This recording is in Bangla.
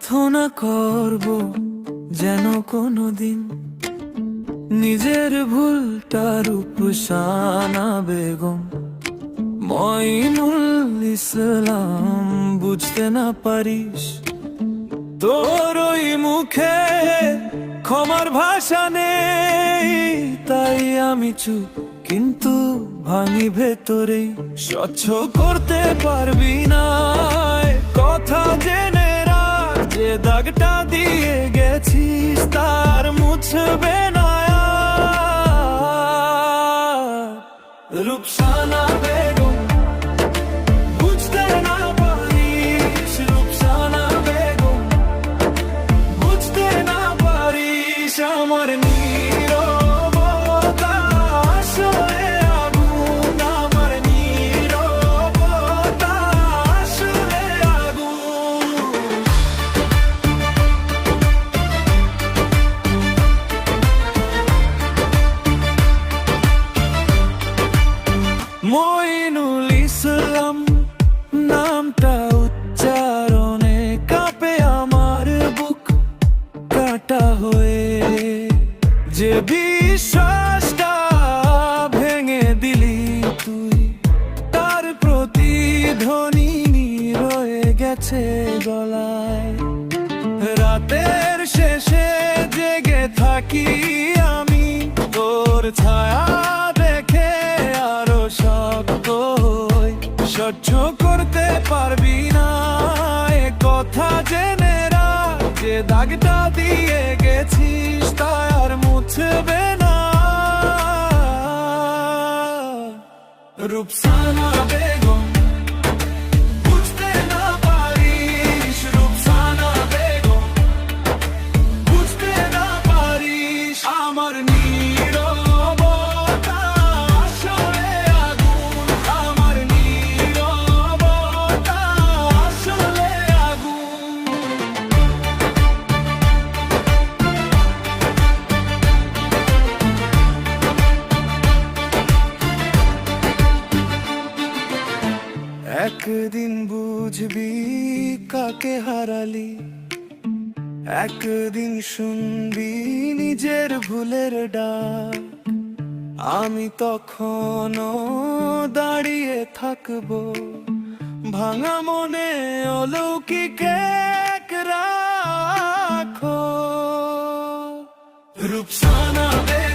প্রার্থনা করব যেন কোনোদিন নিজের ভুলটার রূপসানা বেগম মঈনুল ইসলাম বুঝতে না পারিস তোর ওই মুখে ক্ষমার ভাষা নেই, তাই আমি চুপ কিন্তু ভাঙি ভেতরেই। স্বচ্ছ করতে পারবি না কথা জেনে রাখ, যে দাগটা দিয়ে গেছিস তার মুছবে না আর। রূপসানা বেগম বুঝতে না পারিস, রূপসানা বেগম বুঝতে না পারিস আমার নীরবতা আসলে আগুন, আমার নীরবতা আসলে আগুন। মঈনুল ইসলাম নামটা উচ্চারণে কাঁপে আমার বুক কাটা হয়ে, যে বিশ্বাসটা ভেঙে দিলি তুই তার প্রতিধ্বনি রয়ে গেছে গলায়। রাতের শেষে জেগে থাকি আমি তোর ছায়া দেখে আরো শক্ত হই। সহ্য করতে পারবি না এ কথা জেনে রাখ, যে দাগটা দিয়ে গেছিস তা আর মুছবে না। রূপসানা বেগম বুঝতে না পারিস, রূপসানা বেগম বুঝতে না পারিস আমার নীরবতা আসলে আগুন, আমার নীরবতা আসলে আগুন। একদিন বুঝবি কাকে হারালি, একদিন শুনবি নিজের ভুলের ডাক। আমি তখনও দাঁড়িয়ে থাকবো ভাঙা মনে অলৌকিক এক রাখো। রূপসানা বেগম